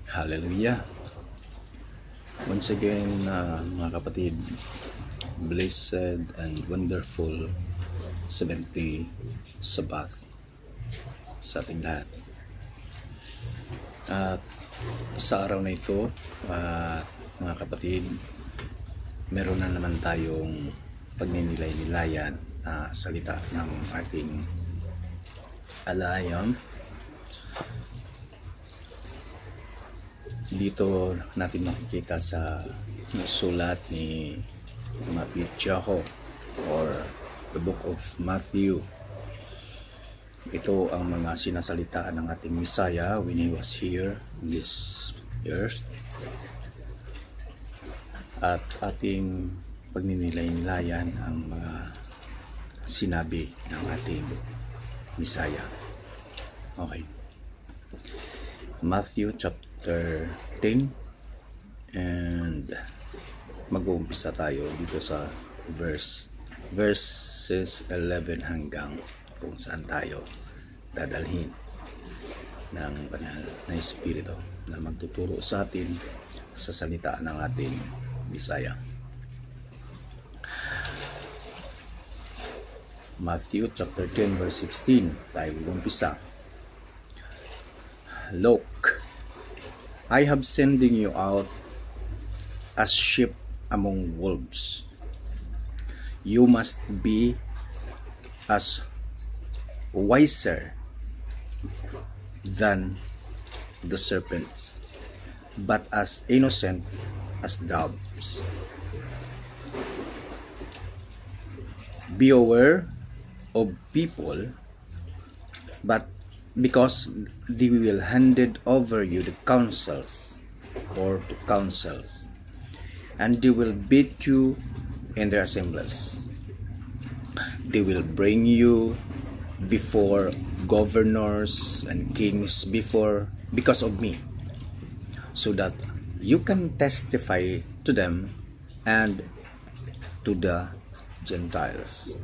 Hallelujah. Once again, mga kapatid, blessed and wonderful 70 Sabbath sa ating lahat. At sa araw na ito, mga kapatid, meron na naman tayong pagninilay-nilayan na salita ng ating alayan. Dito natin makikita sa sulat ni Matthew Jacob or the book of Matthew. Ito ang mga sinasalitaan ng ating Messiah when He was here in this earth. At ating pagninilay-nilayan ang mga sinabi ng ating Messiah. Okay. Matthew chapter 10, and mag-uumpisa tayo dito sa verses 11 hanggang kung saan tayo dadalhin ng banal na Espiritu na magtuturo sa atin sa salita ng ating Bisaya. Matthew chapter 10 verse 16 tayo mag-uumpisa. Look, I have sending you out as sheep among wolves. You must be as wiser than the serpents, but as innocent as doves. Be aware of people, but because they will handed over you the counsels or to councils, and they will beat you in their assemblies. They will bring you before governors and kings because of me, so that you can testify to them and to the Gentiles.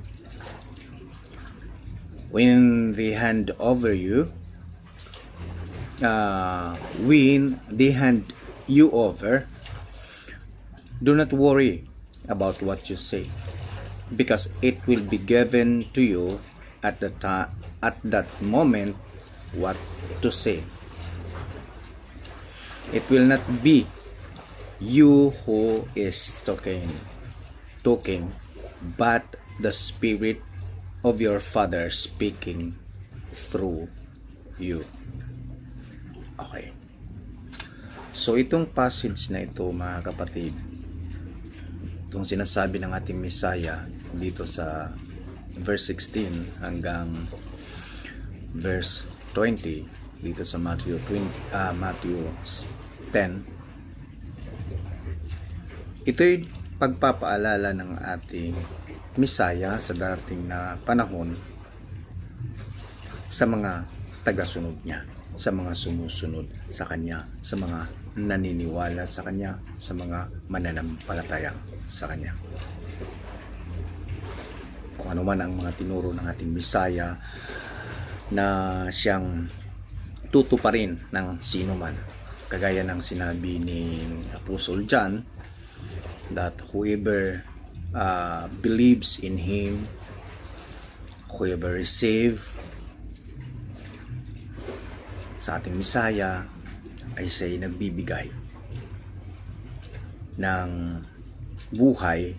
When they hand over you, do not worry about what you say, because it will be given to you at that moment what to say. It will not be you who is talking, but the Spirit of your Father speaking through you. Okay. So itong passage na ito, mga kapatid, itong sinasabi ng ating Messiah dito sa verse 16 hanggang verse 20 dito sa Matthew 10. Ito'y pagpapaalala ng ating Messiah sa darating na panahon sa mga tagasunod niya, sa mga sumusunod sa kanya, sa mga naniniwala sa kanya, sa mga mananampalataya sa kanya. Kung ano man ang mga tinuro ng ating Messiah na siyang tutuparin ng sino man, kagaya ng sinabi ni Apostle John that whoever believes in Him, whoever receive sa ating Messiah, ay siya'y nagbibigay ng buhay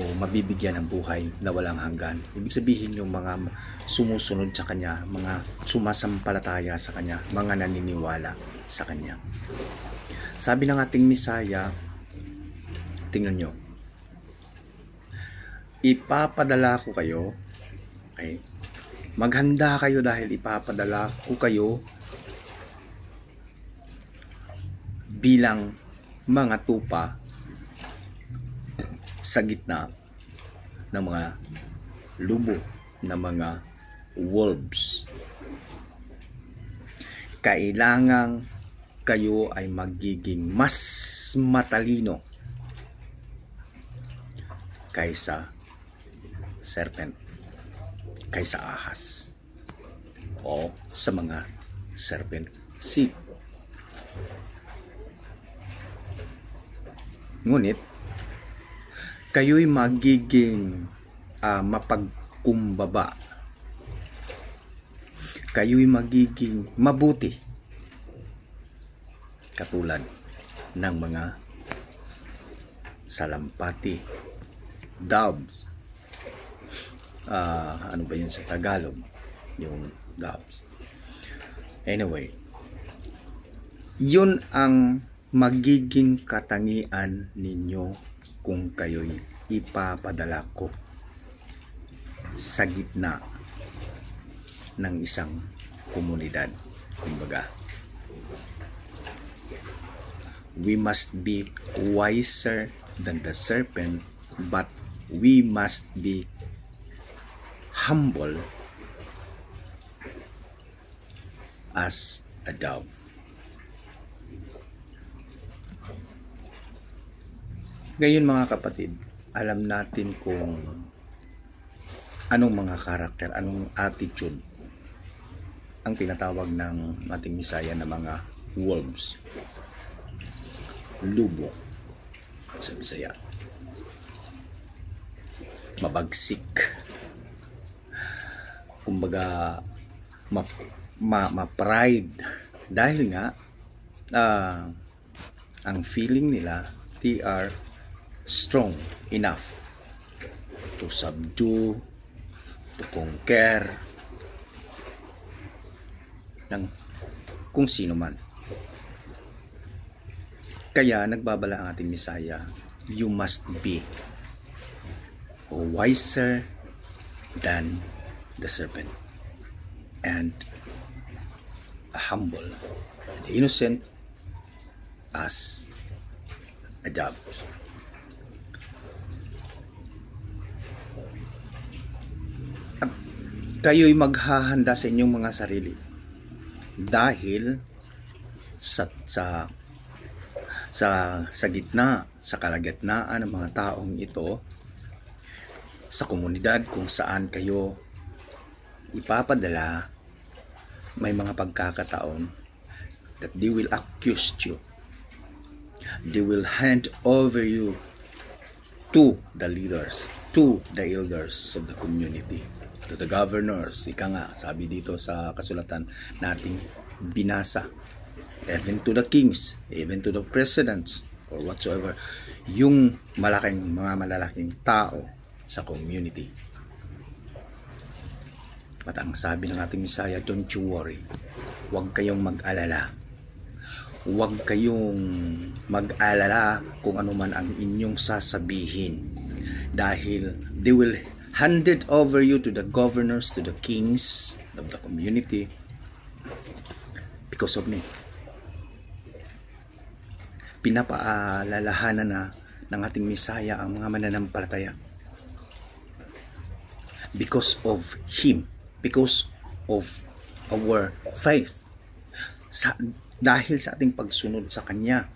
o mabibigyan ng buhay na walang hanggan. Ibig sabihin yung mga sumusunod sa Kanya, mga sumasampalataya sa Kanya, mga naniniwala sa Kanya. Sabi ng ating Messiah, tingnan nyo, ipapadala ko kayo, okay? Maghanda kayo dahil ipapadala ko kayo bilang mga tupa sa gitna ng mga lubo ng mga wolves. Kailangan kayo ay magiging mas matalino kaysa serpent, kaysa ahas o sa mga serpent seed. Ngunit, kayo'y magiging mapagkumbaba. Kayo'y magiging mabuti. Katulad ng mga salampati, doves. Ano ba yun sa Tagalog? Yung doves. Anyway, yun ang magiging katangian ninyo kung kayo'y ipapadala ko sa gitna ng isang komunidad. Kumbaga, we must be wiser than the serpent, but we must be humble as a dove. Ngayon mga kapatid, alam natin kung anong mga karakter, anong attitude ang tinatawag ng ating Misaya na mga wolves. Lubo sa Bisaya. Mabagsik. Kumbaga, ma-pride. Dahil nga, ang feeling nila, they are strong enough to subdue, to conquer ng kung sino man. Kaya nagbabala ang ating Misaya, you must be wiser than the serpent, and humble and innocent as a dove. At kayo'y maghahanda sa inyong mga sarili dahil sa gitna, sa kalagitnaan ng mga taong ito, sa komunidad kung saan kayo ipapadala, may mga pagkakataon that they will accuse you. They will hand over you to the leaders, to the elders of the community, to the governors. Ika nga, sabi dito sa kasulatan nating binasa, even to the kings, even to the presidents, or whatsoever, yung mga malalaking tao sa community. At ang sabi ng ating Misaya, don't you worry. Huwag kayong mag-alala. Huwag kayong mag-alala kung ano man ang inyong sasabihin. Dahil they will hand it over you to the governors, to the kings of the community because of me. Pinapaalalahanan na ng ating Misaya ang mga mananampalataya. Because of Him. Because of our faith. Dahil sa ating pagsunod sa Kanya,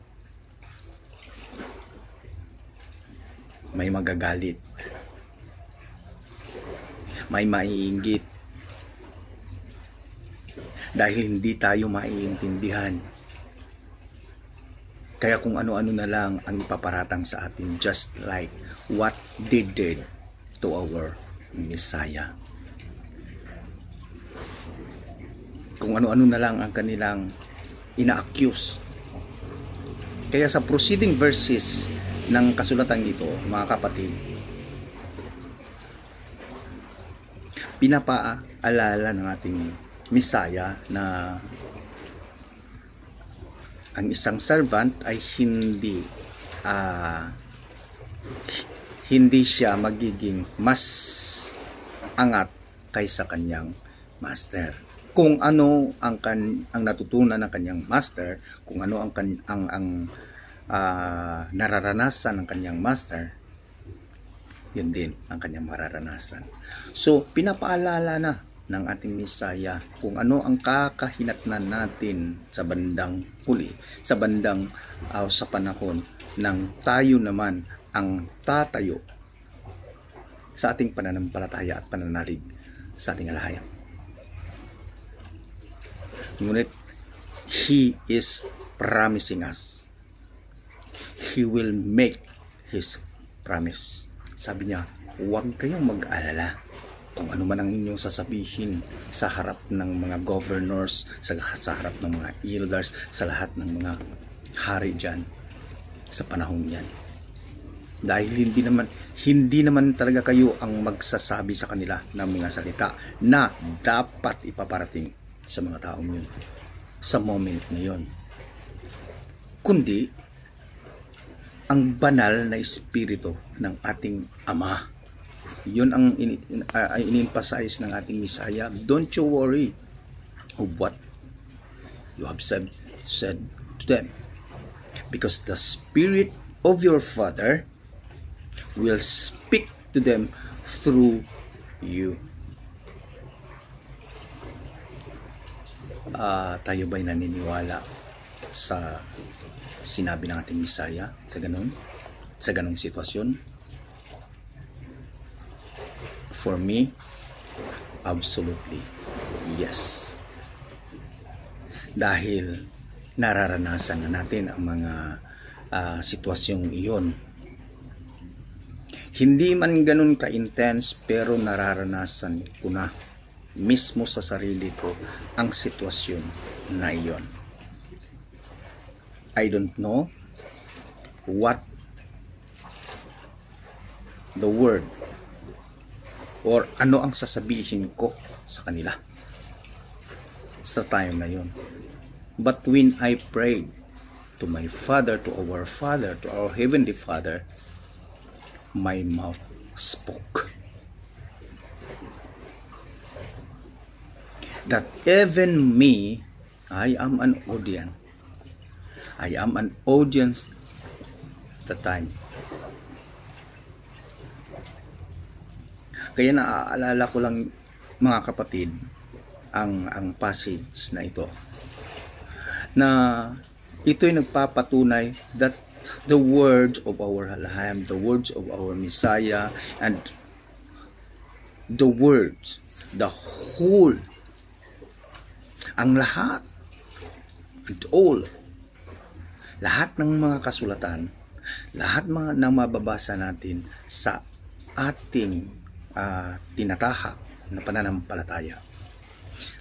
may magagalit, may maiinggit, dahil hindi tayo maiintindihan. Kaya kung ano-ano na lang ang ipaparatang sa atin, just like what they did to our Misaya. Kung ano-ano na lang ang kanilang ina-accuse. Kaya sa preceding verses ng kasulatan ito, mga kapatid, pinapaalala ng ating Misaya na ang isang servant ay hindi siya magiging mas angat kaysa kanyang master. Kung ano ang natutunan ng kanyang master, kung ano ang nararanasan ng kanyang master, yun din ang kanyang mararanasan. So, pinapaalala na ng ating Misaya kung ano ang kakahinatnan natin sa bandang huli, sa bandang sa panahon ng tayo naman ang tatayo sa ating pananampalataya at pananalig sa ating alahayang. Ngunit He is promising us. He will make His promise. Sabi niya, huwag kayong mag-alala kung ano man ang inyong sasabihin sa harap ng mga governors, sa harap ng mga elders, sa lahat ng mga hari dyan sa panahon yan. Dahil hindi naman talaga kayo ang magsasabi sa kanila ng mga salita na dapat ipaparating sa mga taong yun sa moment na yun, kundi ang banal na espiritu ng ating Ama. Yun ang in-emphasize ng ating Messiah. Don't you worry of what you have said to them, because the Spirit of your Father will speak to them through you. Tayo ba'y naniniwala sa sinabi ng ating Messiah sa ganong sitwasyon? For me, absolutely yes. Dahil nararanasan na natin ang mga sitwasyong iyon. Hindi man ganun ka-intense, pero nararanasan ko na mismo sa sarili ko ang sitwasyon na iyon. I don't know what the word or ano ang sasabihin ko sa kanila sa time na yun. But when I prayed to my Father, to our Father, to our Heavenly Father, my mouth spoke. That even me, I am an audience. I am an audience at the time. Kaya naaalala ko lang, mga kapatid, ang passage na ito, na ito'y nagpapatunay that the words of our Lamb, the words of our Messiah, and the words, the whole, ang lahat, and all, lahat ng mga kasulatan, lahat ng mababasa natin sa ating tinatahak na pananampalataya,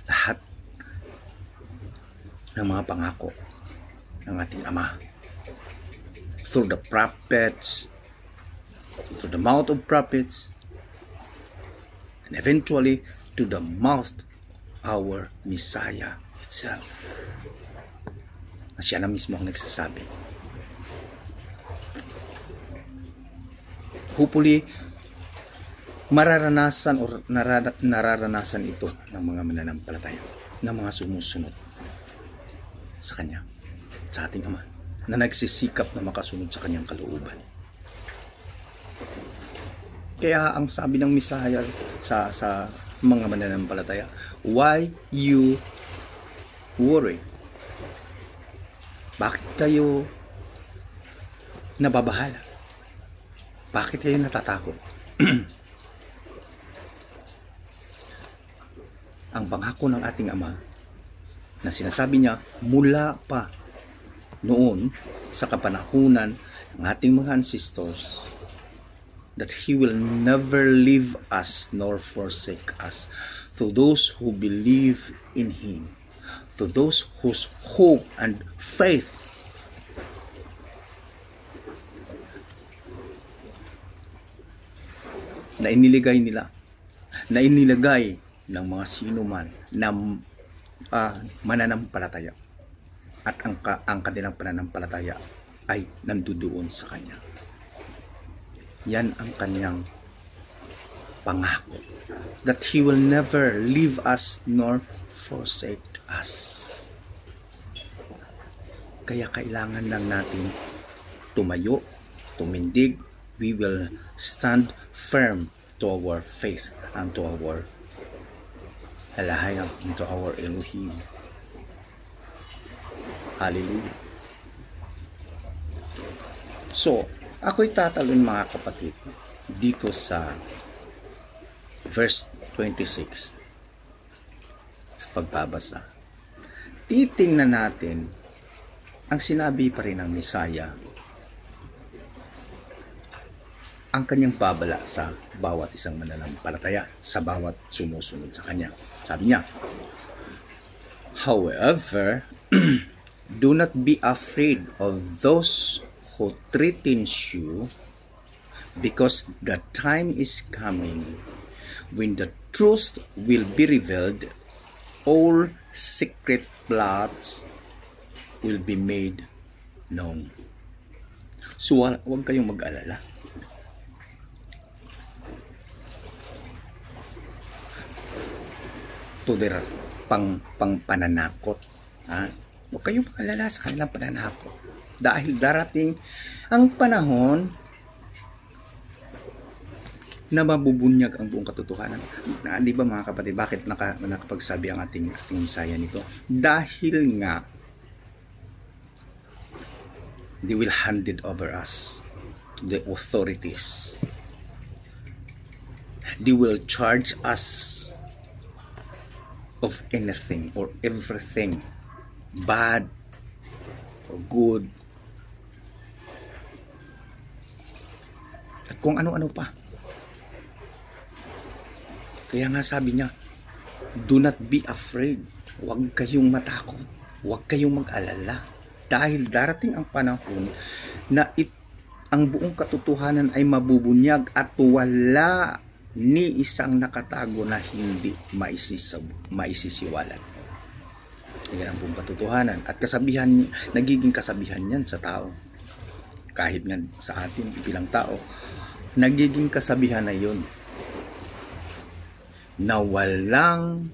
lahat ng mga pangako ng ating Ama through the prophets, through the mouth of prophets, and eventually to the mouth of our Messiah itself, na siya na mismo ang nagsasabi. Hopefully mararanasan o nararanasan ito ng mga mananampalataya, ng mga sumusunod sa Kanya, sa ating Ama, na nagsisikap na makasunod sa Kanyang kalooban. Kaya ang sabi ng Messiah sa mga mananampalataya, why you worry? Bakit kayo nababahala? Bakit kayo natatakot? Ang pangako ng ating Ama na sinasabi niya mula pa noon sa kapanahunan ng ating mga ancestors, that He will never leave us nor forsake us, to those who believe in Him, to those whose hope and faith na inilagay ng mga sino man na mananampalataya, at ang kanilang pananampalataya ay nandoon sa Kanya. Yan ang Kanyang pangako, that He will never leave us nor forsake us. Kaya kailangan lang natin tumayo, tumindig. We will stand firm to our faith and to our Elohim, to our Elohim. Hallelujah. So, ako'y tatalon, mga kapatid, dito sa verse 26 sa pagbabasa. Titingnan natin ang sinabi pa rin ng Messiah ang kanyang babala sa bawat isang mananampalataya, sa bawat sumusunod sa kanya. Sabi niya, however, do not be afraid of those who threatens you, because the time is coming when the truth will be revealed. All secret plots will be made known. So, huwag kayong mag-alala. To their pananakot. Huwag kayong mag-alala sa kanilang pananakot. Dahil darating ang panahon na mabubunyag ang buong katotohanan. Di ba mga kapatid, bakit nakapagsabi ang ating Misaya nito? Dahil nga, they will hand it over us to the authorities. They will charge us of anything or everything, bad or good, at kung ano-ano pa. Kaya nga sabi niya, do not be afraid. Huwag kayong matakot. Huwag kayong mag-alala. Dahil darating ang panahon na ang buong katotohanan ay mabubunyag at wala ni isang nakatago na hindi maisisiwalat. Yan ang buong katotohanan. At kasabihan, nagiging kasabihan yan sa tao. Kahit nga sa atin, bilang tao, nagiging kasabihan na yun. Na walang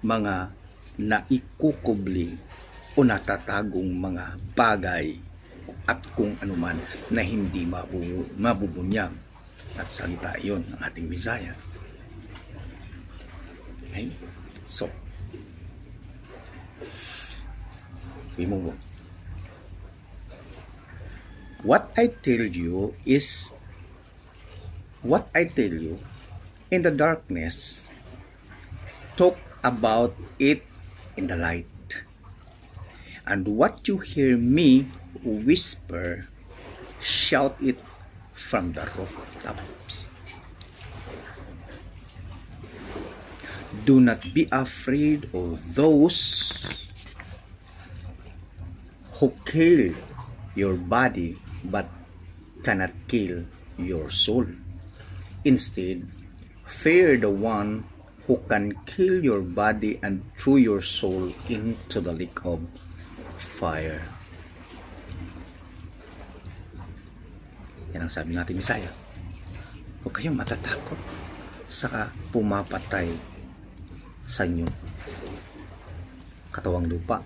mga naikukubli o natatagong mga bagay at kung anuman na hindi mabubunyag. At salita iyon ng ating Misaya. Okay? So, we move on. What I tell you in the darkness, talk about it in the light. And what you hear me whisper, shout it from the rooftops. Do not be afraid of those who kill your body but cannot kill your soul. Instead, fear the one who can kill your body and throw your soul into the lake of fire. Yan ang sabi natin Misaya. Huwag kayong matatakot sa pumapatay sa inyong katawang lupa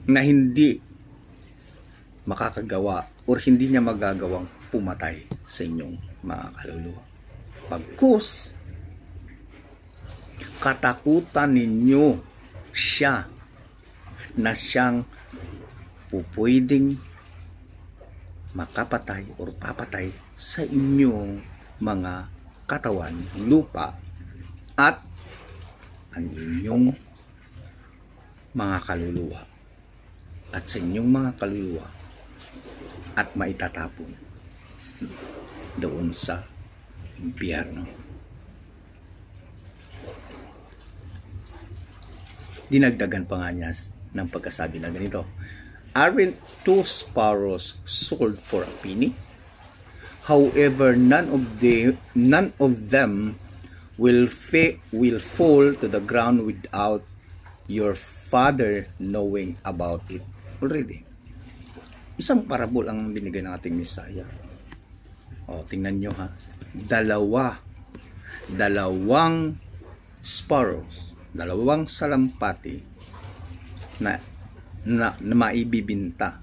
na hindi makakagawa o hindi niya magagawang pumatay sa inyong mga kaluluwa. Pagkus katakutan ninyo siya na siyang pupwedeng makapatay o papatay sa inyong mga katawan, lupa, at ang inyong mga kaluluwa, at sa inyong mga kaluluwa at maitatapon doon sa impyerno. Dinagdagan pa nga niya ng pagkasabi na ganito, aren't 2 sparrows sold for a penny? However, none of them will fall to the ground without your Father knowing about it already. Isang parabol ang binigay ng ating Misaya. Tingnan nyo ha. Dalawang sparrows, dalawang salampati na maibibinta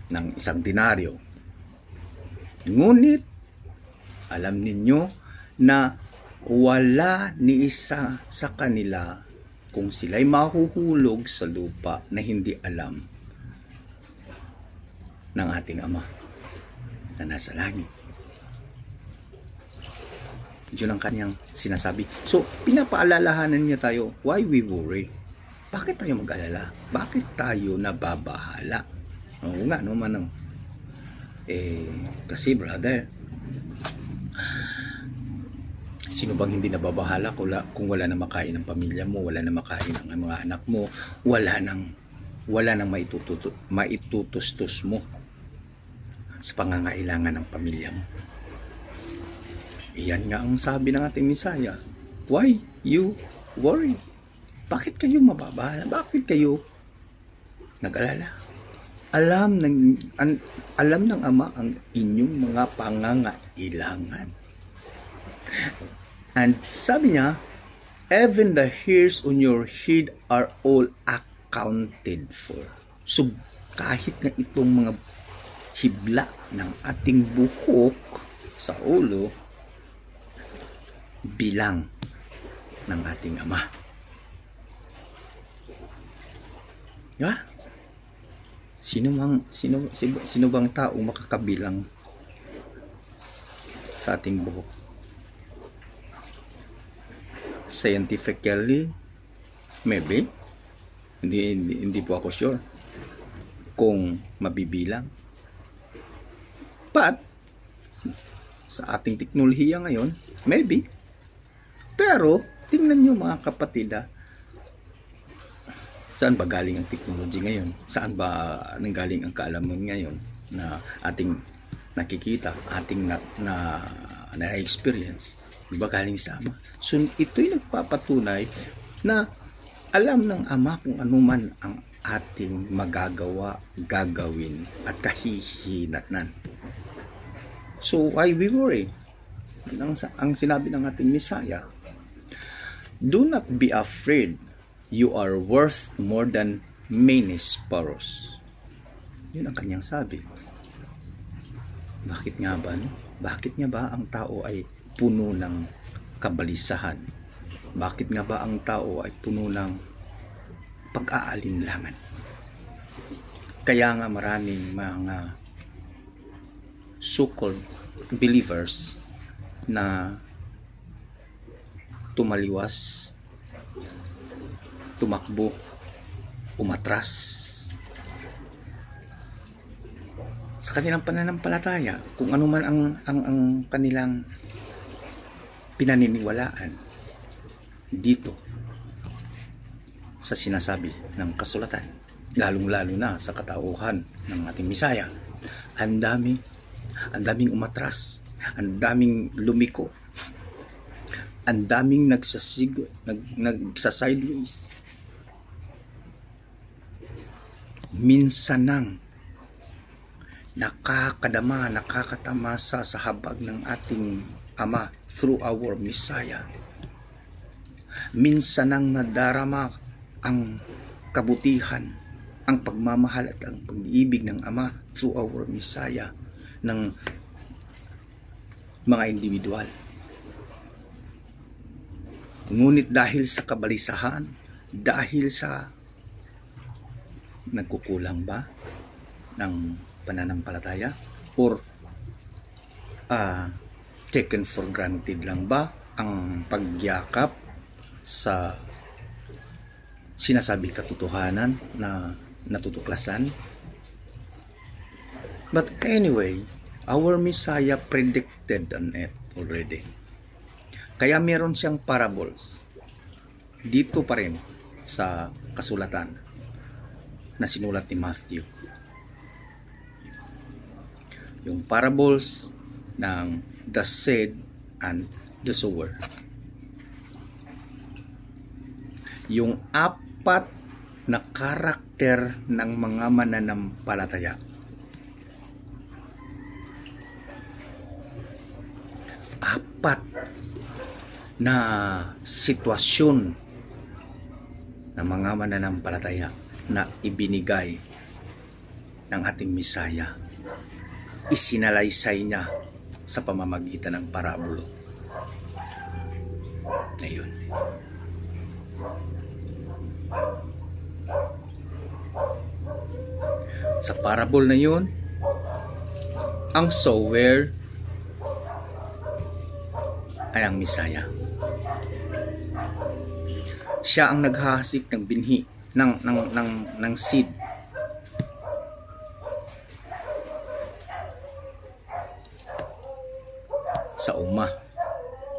ng 1 denaryo. Ngunit alam ninyo na wala ni isa sa kanila kung sila'y mahuhulog sa lupa na hindi alam ng ating Ama na nasa langit. Yun ang kanyang sinasabi. So, pinapaalalahanan niya tayo, why we worry? Bakit tayo mag-alala? Bakit tayo nababahala? Oo nga, no, manang. Kasi brother, sino bang hindi nababahala kung wala na makain ng pamilya mo, wala na makain ng mga anak mo, wala nang maitutustos mo sa pangangailangan ng pamilya mo. Iyan nga ang sabi ng ating Misaya. Why you worry? Bakit kayo mababahala? Bakit kayo nag-alala? Alam ng Ama ang inyong mga pangangailangan. And sabi niya, even the hairs on your head are all accounted for. So kahit na itong mga hibla ng ating buhok sa ulo, bilang ng ating Ama. Diba? Sino bang tao makakabilang sa ating buhok? Scientifically, maybe. Hindi po ako sure kung mabibilang. But, sa ating teknolohiya ngayon, maybe. Pero, tingnan nyo mga kapatid, saan ba galing ang technology ngayon? Saan ba nanggaling ang kaalaman ngayon na ating nakikita, ating na-experience? Di ba galing sa Ama? So, ito'y nagpapatunay na alam ng Ama kung ano man ang ating magagawa, gagawin, at kahihinatnan. So, why we worry? Ang sinabi ng ating Misaya, do not be afraid. You are worth more than many sparrows. Yun ang kanyang sabi. Bakit nga ba? No? Bakit nga ba ang tao ay puno ng kabalisahan? Bakit nga ba ang tao ay puno ng pag-aalinlangan? Kaya nga maraming mga so-called believers na tumaliwas, tumakbo, umatras sa kanilang pananampalataya, kung ano man ang kanilang pinaniniwalaan dito sa sinasabi ng kasulatan, lalong-lalo na sa katauhan ng ating Misaya. Ang daming umatras, ang daming lumiko, ang daming nagsa-sideways. Minsanang nakakatamasa sa habag ng ating Ama through our Messiah. Minsanang nadarama ang kabutihan, ang pagmamahal at ang pag-ibig ng Ama through our Messiah ng mga individual. Ngunit dahil sa kabalisahan, dahil sa nagkukulang ba ng pananampalataya, or taken for granted lang ba ang pagyakap sa sinasabi katotohanan na natutuklasan? But anyway, our Messiah predicted on it already. Kaya meron siyang parables dito pa rin sa kasulatan na sinulat ni Matthew. Yung parables ng the seed and the sower. Yung apat na karakter ng mga mananampalataya. Apat na sitwasyon ng mga mananampalataya na ibinigay ng ating Misaya. Isinalaysay niya sa pamamagitan ng parabulo. Ngayon. Sa parable na yun, ang sower ay ang Misaya. Siya ang naghahasik ng binhi ng seed.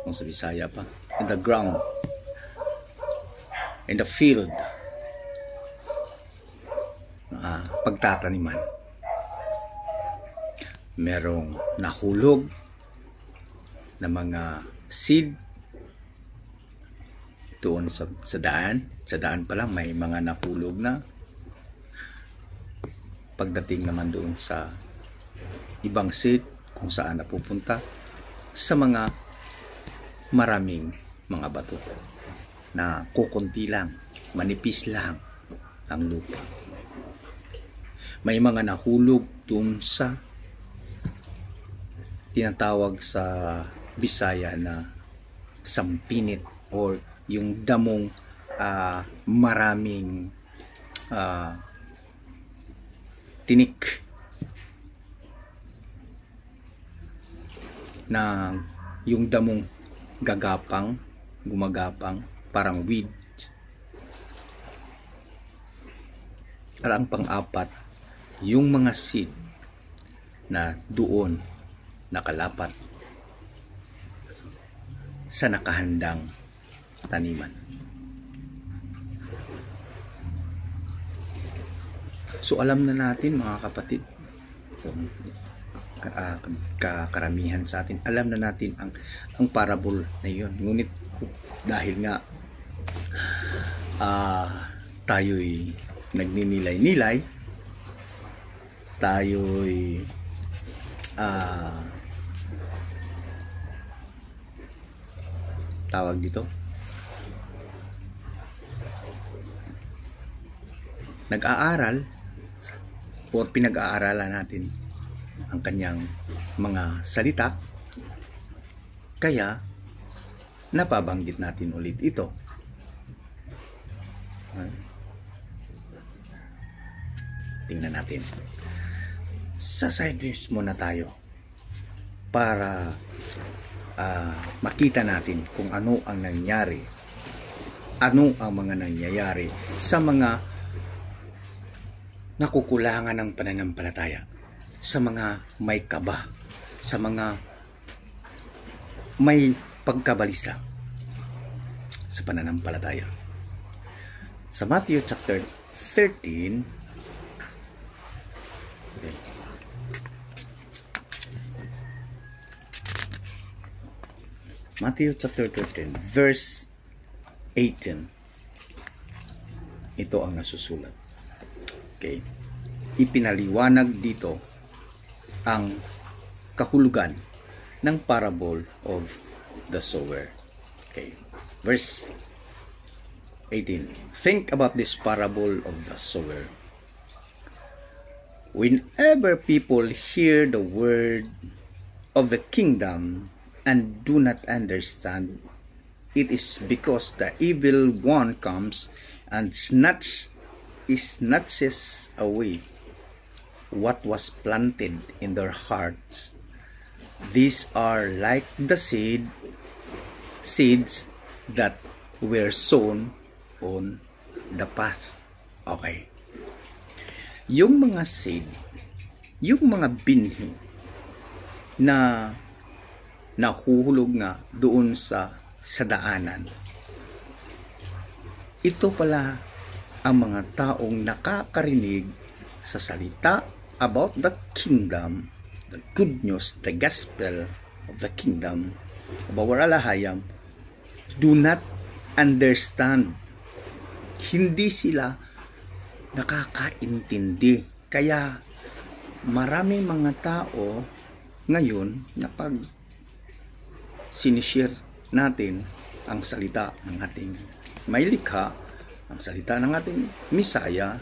kung sa Bisaya pa, in the ground, in the field, pagtataniman. Merong nahulog na mga seed doon sa daan. Sa daan pa lang may mga nahulog na. Pagdating naman doon sa ibang seed kung saan napupunta, sa mga maraming mga bato na kukunti lang, manipis lang ang lupa. May mga nahulog doon sa tinatawag sa Bisaya na sampinit, or yung damong maraming tinik na yung damong gumagapang parang weed. At ang pang-apat, yung mga seed na doon nakalapat sa nakahandang taniman. So alam na natin mga kapatid, karamihan sa atin, alam na natin ang parable na yun. Ngunit dahil nga tayo'y nagninilay-nilay, tayo'y tawag dito, nag-aaral o pinag-aaralan natin ang kanyang mga salita, kaya napabanggit natin ulit ito. Tingnan natin. Sa sideways muna tayo para makita natin kung ano ang nangyari, ano ang mga nangyayari sa mga nakukulangan ng pananampalataya, sa mga may kaba, sa mga may pagkabalisa sa pananampalataya. Sa Matthew chapter 13, Matthew chapter 13 verse 18, ito ang nasusulat. Okay, ipinaliwanag dito ang kahulugan ng parable of the sower. Okay, verse 18. Think about this parable of the sower. Whenever people hear the word of the kingdom and do not understand, it is because the evil one comes and snatches away what was planted in their hearts. These are like the seeds that were sown on the path. Okay. Yung mga seed, yung mga binhi na nahuhulog nga doon sa daanan, ito pala ang mga taong nakakarinig sa salita about the kingdom, the good news, the gospel of the kingdom of our Alahayam, do not understand. Hindi sila nakakaintindi. Kaya maraming mga tao ngayon na pag sinishare natin ang salita ng ating may likha, ang salita ng ating Misaya,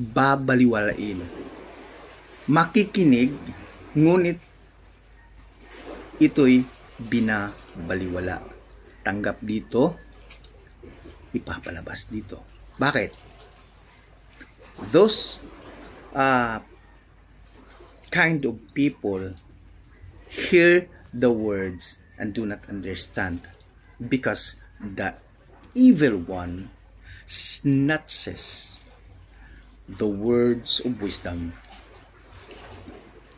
babaliwalain, makikinig, ngunit ito'y binabaliwala. Tanggap dito, ipapalabas dito. Bakit? Those kind of people hear the words and do not understand, because the evil one snatches the words of wisdom,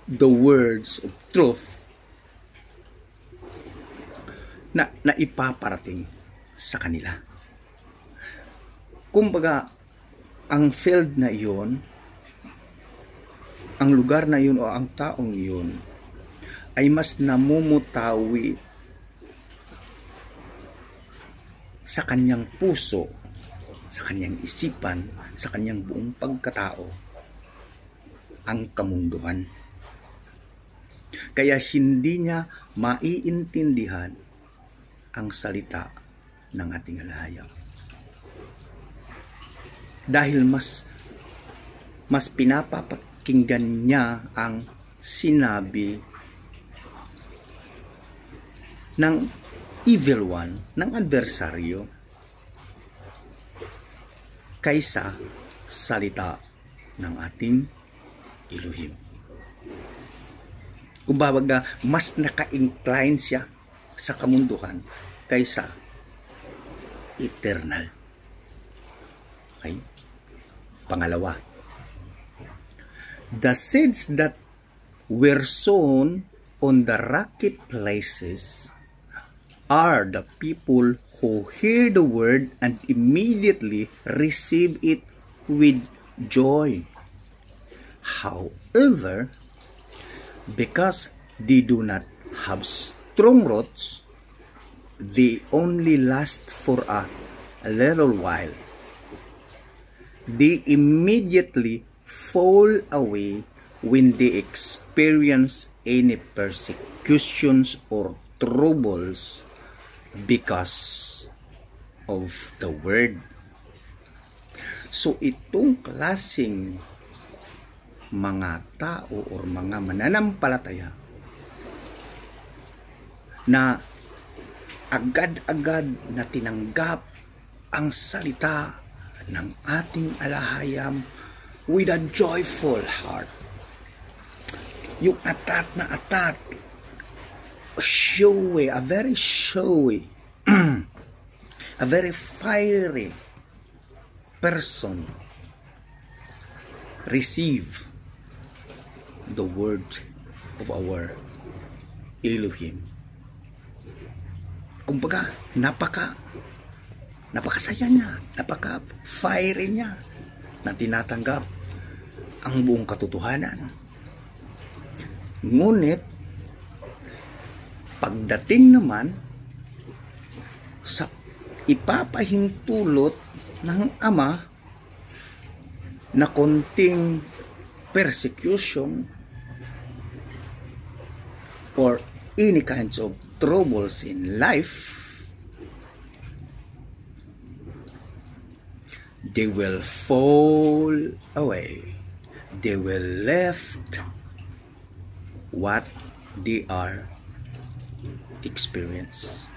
the words of truth na ipaparating sa kanila. Kumbaga, ang field na iyon, ang lugar na iyon o ang taong iyon ay mas namumutawi sa kanyang puso, sa kanyang isipan, sa kanyang buong pagkatao ang kamunduhan. Kaya hindi niya maiintindihan ang salita ng ating alahayam. Dahil mas pinapapakinggan niya ang sinabi ng evil one, ng adversaryo, kaysa salita ng ating Elohim. Kumbaga, mas naka-incline siya sa kamunduhan kaysa eternal. Okay? Pangalawa, the seeds that were sown on the rocky places are the people who hear the word and immediately receive it with joy. However, because they do not have strong roots, they only last for a little while. They immediately fall away when they experience any persecutions or troubles because of the word. So itong klaseng mga tao o mga mananampalataya na agad-agad na tinanggap ang salita ng ating alahayam with a joyful heart. Yung atat na atat, showy, a very showy, a very fiery person receive the word of our Elohim. Kumbaga, napakasaya niya, napaka-fiery niya na tinatanggap ang buong katotohanan. Ngunit, pagdating naman sa ipapahintulot ng Ama na konting persecution or any kinds of troubles in life, they will fall away. They will left what they are experience.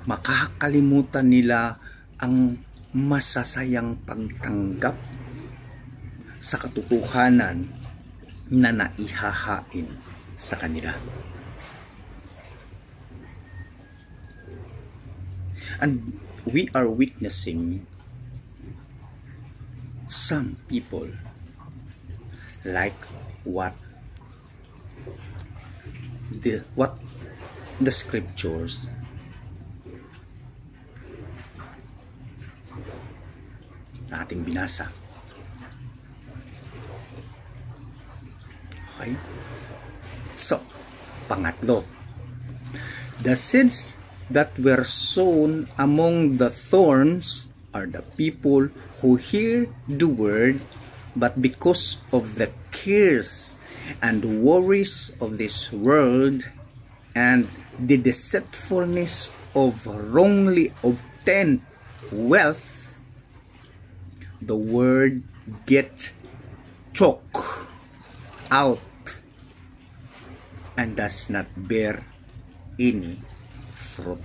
Makakalimutan nila ang masasayang pagtanggap sa katotohanan na naihahain sa kanila. And we are witnessing some people like what the scriptures na ating binasa. Okay? So, pangatlo, the seeds that were sown among the thorns are the people who hear the word, but because of the cares and worries of this world and the deceitfulness of wrongly obtained wealth, the word get choked out and does not bear any fruit.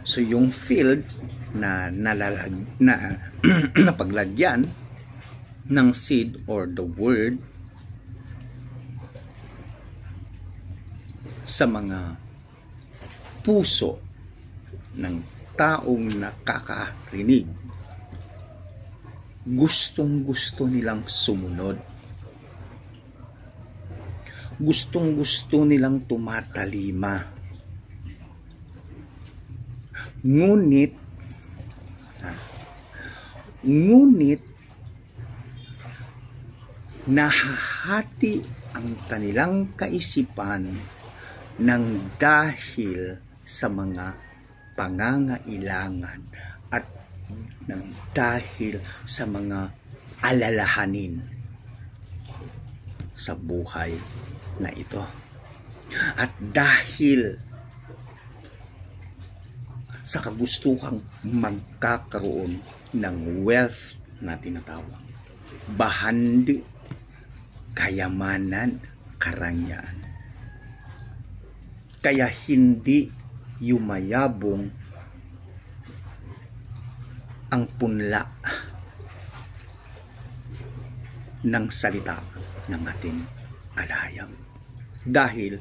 So yung field na napaglagyan ng seed or the word sa mga puso ng taong nakakarinig, gustong-gusto nilang sumunod. gustong-gusto nilang tumatalima. Ngunit nahahati ang kanilang kaisipan ng dahil sa mga pangangailangan at ng dahil sa mga alalahanin sa buhay na ito. At dahil sa kagustuhang magkakaroon ng wealth na tinatawag, bahandi, kayamanan, karangyaan. Kaya hindi yumayabong ang punla ng salita ng ating alahayam. Dahil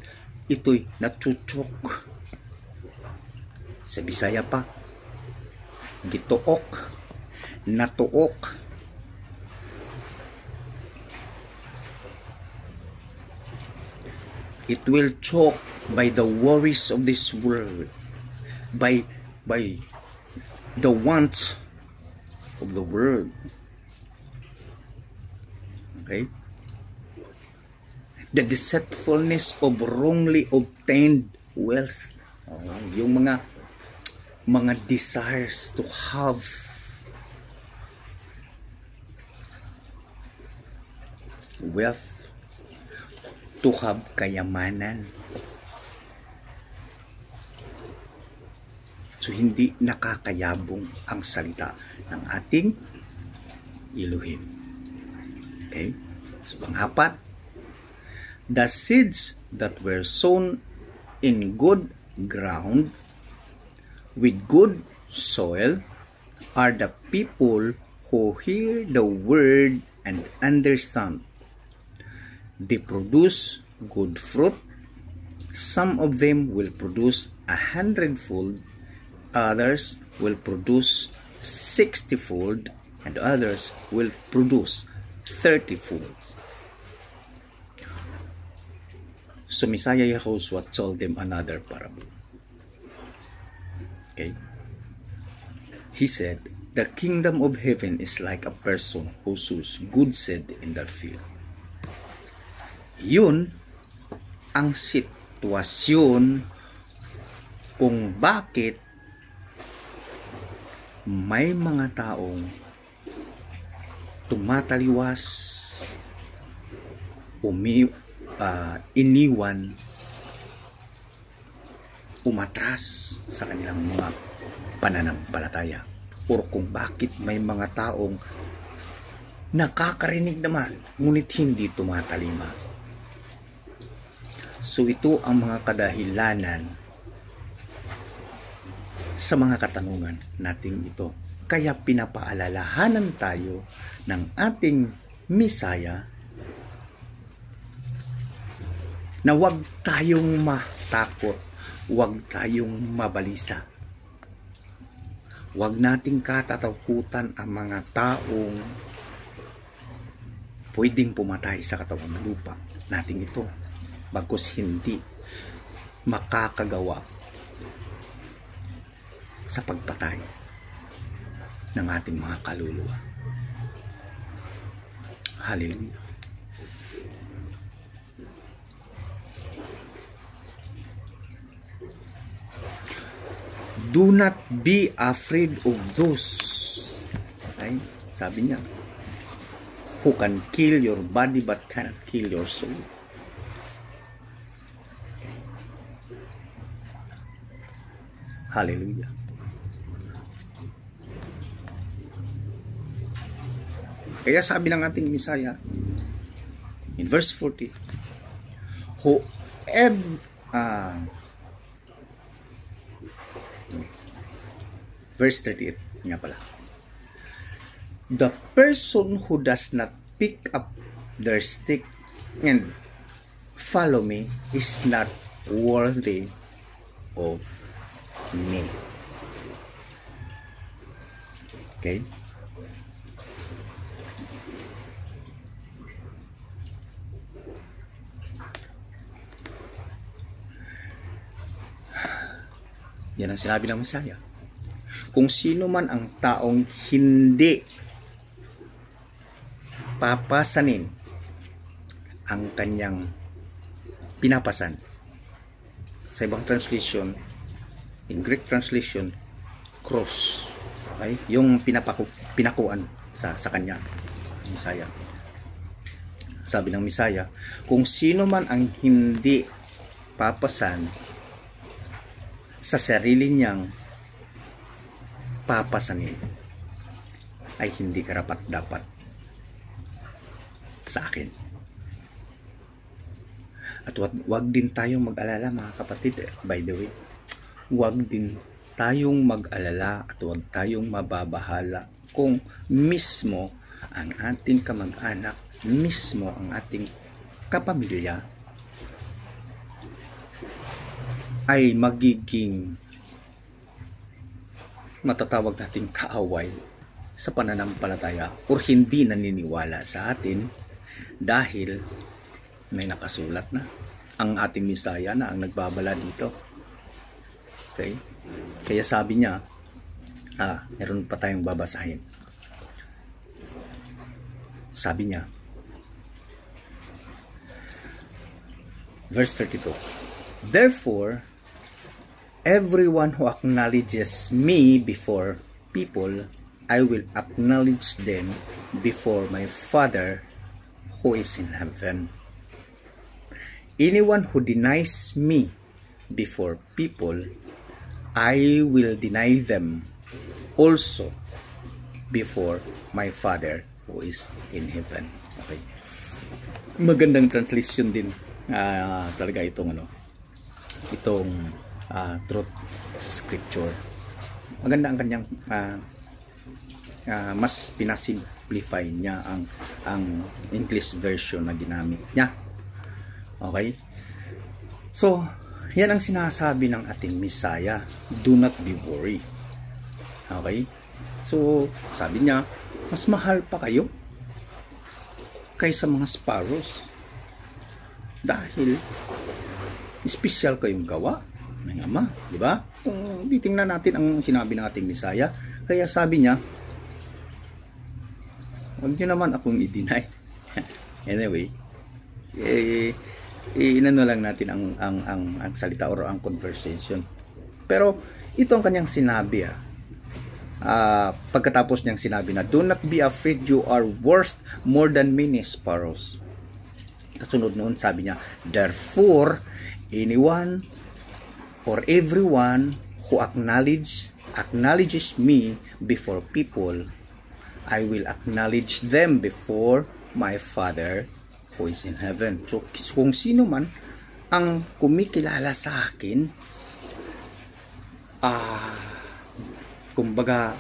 ito'y natsutsok. Sa Bisaya pa, gituok, natuok. It will choke by the worries of this world, by the wants of the world. Okay? The deceitfulness of wrongly obtained wealth. Yung mga desires to have wealth, to have kayamanan. So hindi nakakayabong ang salita ng ating Elohim. Okay? So pang-apat, the seeds that were sown in good ground with good soil are the people who hear the word and understand. They produce good fruit. Some of them will produce 100-fold, others will produce 60-fold, and others will produce 30-fold. So Messiah Yahushua told them another parable. Okay? He said, the kingdom of heaven is like a person who sows good seed in the field. Yun ang sitwasyon kung bakit may mga taong tumataliwas, iniwan, umatras sa kanilang mga pananampalataya, o kung bakit may mga taong nakakarinig naman ngunit hindi tumatalima. So ito ang mga kadahilanan sa mga katanungan natin ito. Kaya pinapaalalahanan tayo ng ating Misaya na huwag tayong matakot, huwag tayong mabalisa. Huwag nating katatakutan ang mga taong pwedeng pumatay sa katawan ng lupa natin ito, bagkus hindi makakagawa sa pagpatay ng ating mga kaluluwa. Hallelujah. Do not be afraid of those, okay? Sabi niya, who can kill your body but cannot kill your soul. Hallelujah. Kaya sabi ng ating Misaya in verse 40, verse 38 nga pala, the person who does not pick up their stick and follow me is not worthy of me. Okay? Yan ang sinabi ng Messiah. Kung sino man ang taong hindi papasanin ang kanyang pinapasan. Sa ibang translation, in Greek translation, cross. Okay? Yung pinakuan sa kanya, Messiah. Sabi ng Messiah, kung sino man ang hindi papasan sa sarili niyang papasanin, ay hindi karapat-dapat sa akin. At wag din tayong mag-alala, mga kapatid. By the way, wag din tayong mag-alala at wag tayong mababahala kung mismo ang ating kamag-anak, mismo ang ating kapamilya ay magiging matatawag nating kaaway sa pananampalataya o hindi naniniwala sa atin dahil may nakasulat na ang ating Messiah na ang nagbabala dito. Okay? Kaya sabi niya, meron pa tayong babasahin. Sabi niya, verse 32, therefore, everyone who acknowledges me before people, I will acknowledge them before my Father who is in heaven. Anyone who denies me before people, I will deny them also before my Father who is in heaven. Okay. Magandang translation din talaga itong truth scripture. Maganda ang kanyang mas pinasimplify niya ang English version na ginamit niya. Okay? So, yan ang sinasabi ng ating Messiah. Do not be worried. Okay? So, sabi niya, mas mahal pa kayo kaysa mga sparrows. Dahil, special kayong gawa ng Ama. Diba? Kung titingnan natin ang sinabi ng ating Messiah, kaya sabi niya, huwag niyo naman akong i-deny. Anyway, inano lang natin ang salita or ang conversation. Pero ito ang kanyang sinabi. Pagkatapos niyang sinabi na, do not be afraid, you are worth more than many sparrows. Kasunod noon sabi niya, therefore, anyone or everyone who acknowledges me before people, I will acknowledge them before my Father who is in heaven. So, kung sino man ang kumikilala sa akin, kumbaga,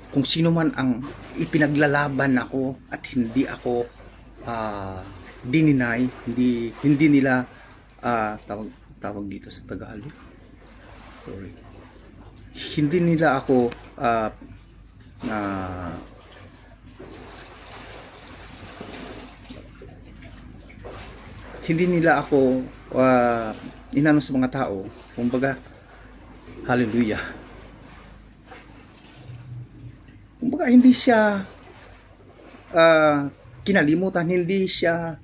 kung sino man ang ipinaglalaban ako at hindi ako dininay, hindi nila tawag dito sa Tagalog. Sorry. Hindi nila ako hindi nila ako inano sa mga tao, kumbaga, hallelujah, kumbaga hindi siya kinalimutan, hindi siya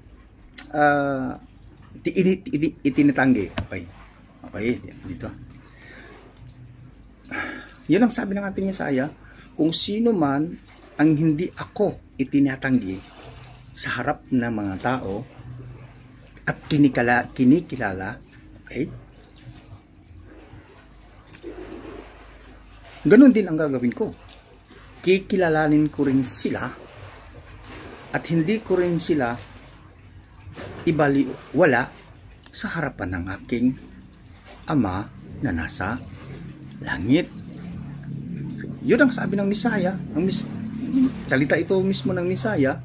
itinatanggi. Okay, dito. Yun ang sabi ng ating Messiah, kung sino man ang hindi ako itinatanggi sa harap ng mga tao at kinikilala, okay? Ganun din ang gagawin ko. Kikilalanin ko rin sila at hindi ko rin sila ibaliwala sa harapan ng aking Ama na nasa langit. Yun ang sabi ng Messiah. Salita ito mismo ng Messiah.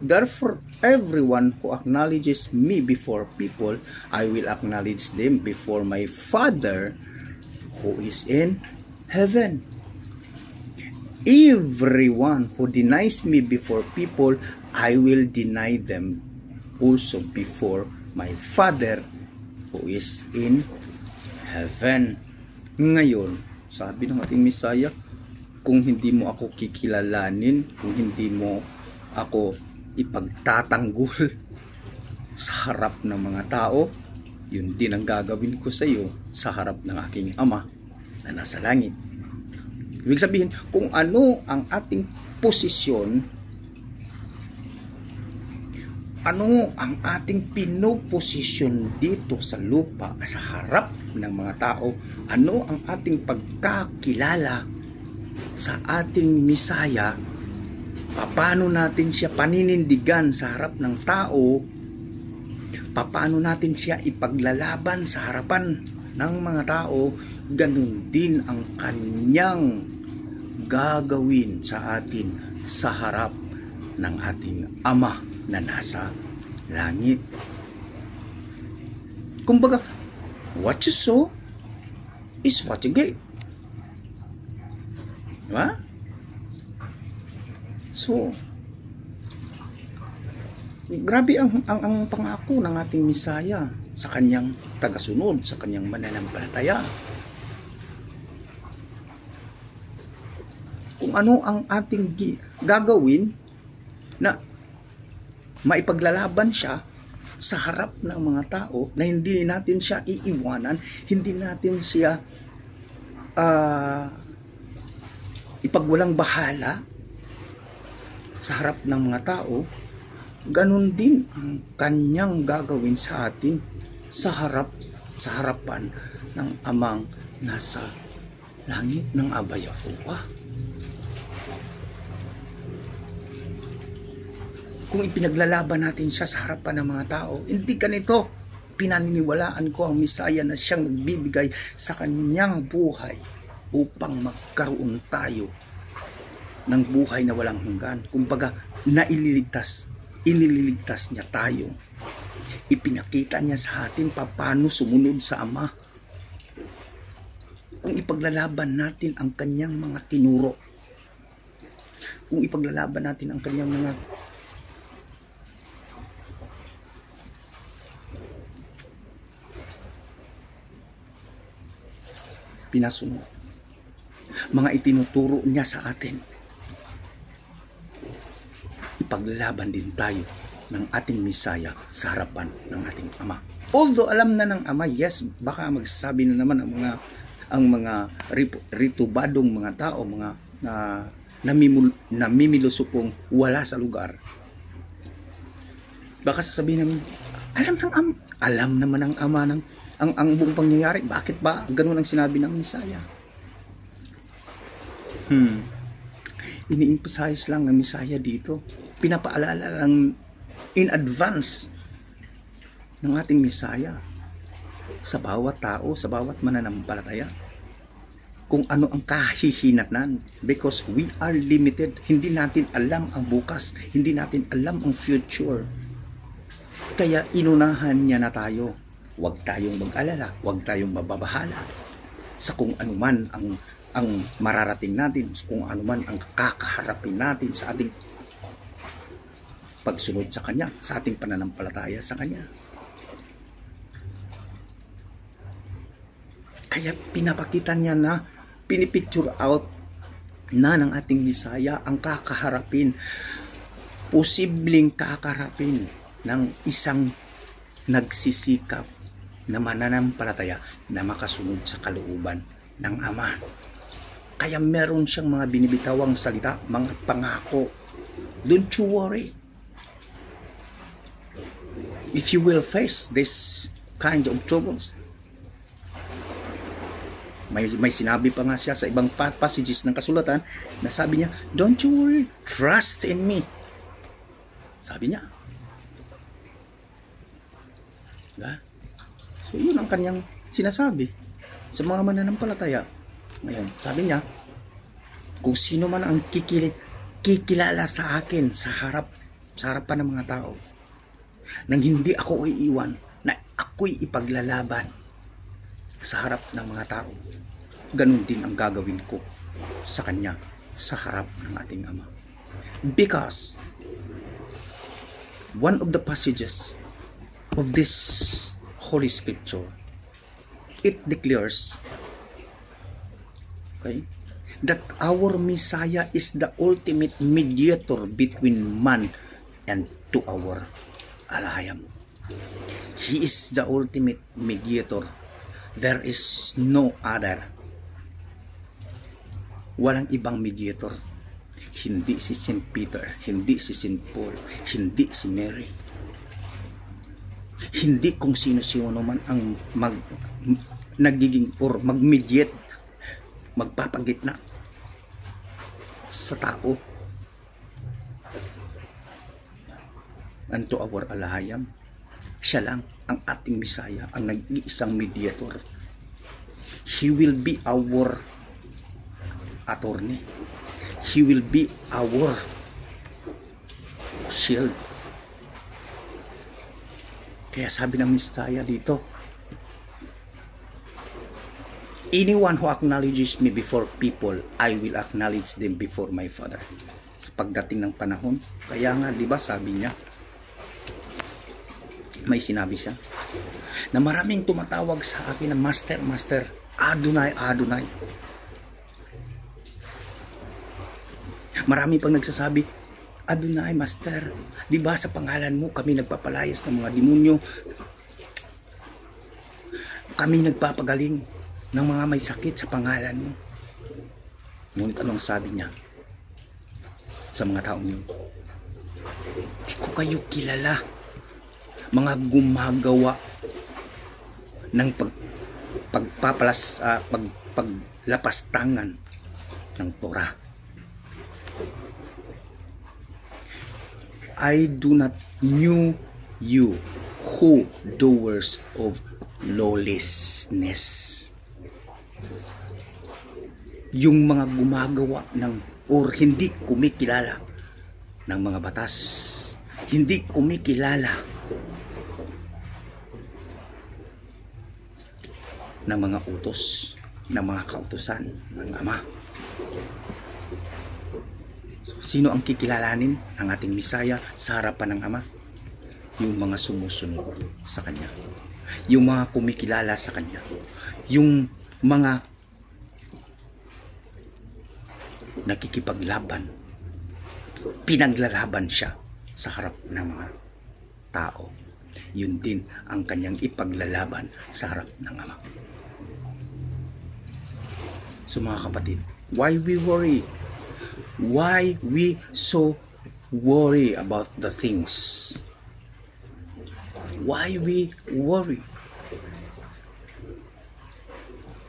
Therefore, everyone who acknowledges me before people, I will acknowledge them before my Father who is in heaven. Everyone who denies me before people, I will deny them also before my Father who is in heaven. Ngayon, sabi ng ating Misaya, kung hindi mo ako kikilalanin, kung hindi mo ako ipagtatanggol sa harap ng mga tao, yun din ang gagawin ko sa iyo sa harap ng aking Ama na nasa langit. Ibig sabihin, kung ano ang ating posisyon, ano ang ating pinoposisyon dito sa lupa sa harap ng mga tao, ano ang ating pagkakilala sa ating Misaya, paano natin siya paninindigan sa harap ng tao, paano natin siya ipaglalaban sa harapan ng mga tao, ganun din ang kanyang gagawin sa atin sa harap ng ating Ama na nasa langit. Kumbaga, what you sow is what you get. Diba? So, grabe ang pangako ng ating Misaya sa kanyang tagasunod, sa kanyang mananampalataya. Kung ano ang ating gagawin na maipaglalaban siya sa harap ng mga tao, na hindi natin siya iiwanan, hindi natin siya ipagwalang bahala sa harap ng mga tao, ganun din ang kanyang gagawin sa atin sa harapan ng Amang nasa langit ng Aba Yahuwah. Kung ipinaglalaban natin siya sa harapan ng mga tao, hindi ganito. Pinaniniwalaan ko ang Misaya na siyang nagbibigay sa kanyang buhay upang magkaroon tayo ng buhay na walang hanggan. Kumbaga, iniligtas niya tayo. Ipinakita niya sa atin paano sumunod sa Ama. Kung ipaglalaban natin ang kanyang mga tinuro, kung ipaglalaban natin ang kanyang mga pinasunod, mga itinuturo niya sa atin, ipaglalaban din tayo ng ating Misaya sa harapan ng ating Ama. Although alam na ng Ama, yes, baka magsasabi na naman ang mga ritubadong mga tao, mga namimilusupong wala sa lugar. Baka sasabihin namin, alam naman ng Ama ang buong pangyayari. Bakit ba ganun ang sinabi ng Misaya? Ini-emphasize lang ng Misaya dito. Pinapaalala lang in advance ng ating Misaya sa bawat tao, sa bawat mananampalataya, kung ano ang kahihinatnan. Because we are limited. Hindi natin alam ang bukas. Hindi natin alam ang future. Kaya inunahan niya na tayo. Huwag tayong mag-alala, huwag tayong mababahala sa kung anuman ang mararating natin, kung anuman ang kakaharapin natin sa ating pagsunod sa Kanya, sa ating pananampalataya sa Kanya. Kaya pinapakita niya na, pinipicture out na ng ating Misaya ang kakaharapin, posibleng kakaharapin ng isang nagsisikap na mananampalataya na makasunod sa kalooban ng Ama. Kaya meron siyang mga binibitawang salita, mga pangako. Don't you worry. If you will face this kind of troubles. May sinabi pa nga siya sa ibang passages ng kasulatan na sabi niya, don't you worry, trust in me. Sabi niya. Diba? So, yun ang kanyang sinasabi sa mga mananampalataya. Ngayon, sabi niya, kung sino man ang kikilala sa akin sa harapan ng mga tao, nang hindi ako iiwan, na ako'y ipaglalaban sa harap ng mga tao, ganun din ang gagawin ko sa kanya sa harap ng ating Ama. Because one of the passages of this Holy Scripture, it declares Okay? That our Messiah is the ultimate mediator between man and to our Alahayam. He is the ultimate mediator. There is no other. Walang ibang mediator. Hindi si St. Peter, hindi si St. Paul, hindi si Mary. Hindi kung sino-sino man ang nagiging or mag-mediate, magpapagitna sa tao and to our Alahayam. Siya lang ang ating Messiah, ang nag-iisang mediator. He will be our attorney. He will be our shield. Kaya sabi ng Messiah dito, anyone who acknowledges me before people, I will acknowledge them before my Father. Sa pagdating ng panahon, kaya nga, di ba, sabi niya, may sinabi siya, na maraming tumatawag sa akin na Master, Master, Adonai, Adonai. Marami pang nagsasabi, Adonai, Master, di ba sa pangalan mo kami nagpapalayas ng mga demonyo, kami nagpapagaling ng mga may sakit sa pangalan mo. Ngunit anong sabi niya sa mga taong yun? Di ko kayo kilala, mga gumagawa ng paglapastangan ng Torah. I do not knew you, who doers of lawlessness. Yung mga gumagawa ng or hindi kumikilala ng mga batas, hindi kumikilala ng mga utos, ng mga kautusan ng Ama. So, sino ang kikilalanin ng ating Messiah sa harapan ng Ama? Yung mga sumusunod sa Kanya, yung mga kumikilala sa Kanya, yung mga nakikipaglaban, pinaglalaban siya sa harap ng mga tao. Yun din ang Kanyang ipaglalaban sa harap ng Ama. So mga kapatid, why we worry? Why we so worry about the things? Why we worry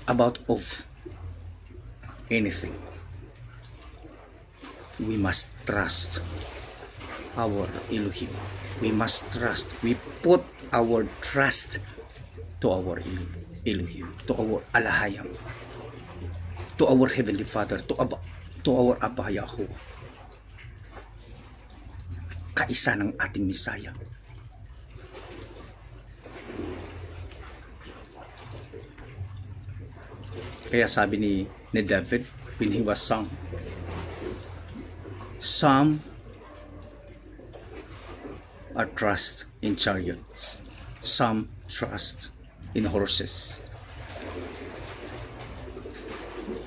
about of anything? We must trust our Elohim. We must trust. We put our trust to our Elohim, to our Alahayam, to our Heavenly Father, to our Abba Yahuwah. Kaisa ng ating Messiah. Kaya sabi ni David when he was sung, some are trust in chariots, some trust in horses,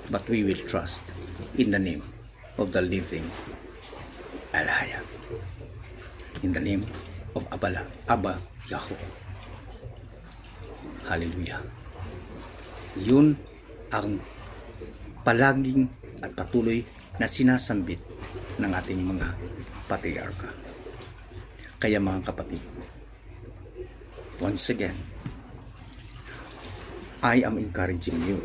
but we will trust in the name of the living Alaya, in the name of Abba Yahuwah. Hallelujah. Yun ang palaging at patuloy na sinasambit ng ating mga patriarka. Kaya mga kapatid, once again, I am encouraging you,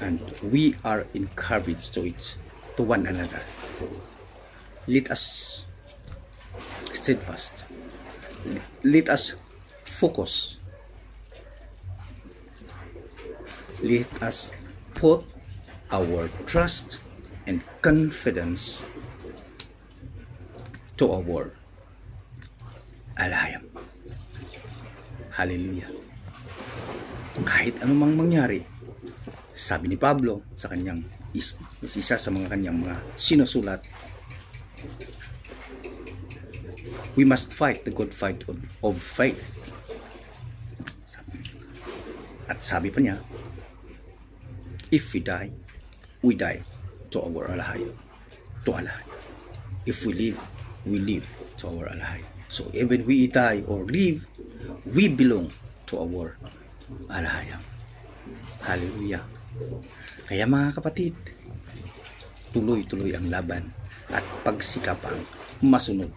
and we are encouraged to one another. Let us steadfast. Let us focus. Let us put our trust and confidence to our Alahayam. Hallelujah. Kahit anumang mangyari, sabi ni Pablo sa kanyang isa sa mga kanyang mga sinusulat, we must fight the good fight of faith. At sabi pa niya, if we die, we die to our alahay. To alahay. If we live to our alahay. So even we die or live, we belong to our alahayang. Hallelujah. Kaya mga kapatid, tuloy-tuloy ang laban at pagsikapang masunod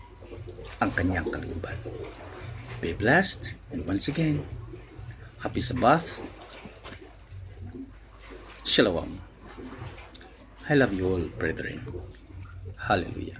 ang kanyang kalooban. Be blessed, and once again, happy Sabbath. Shalom. I love you all, brethren. Hallelujah.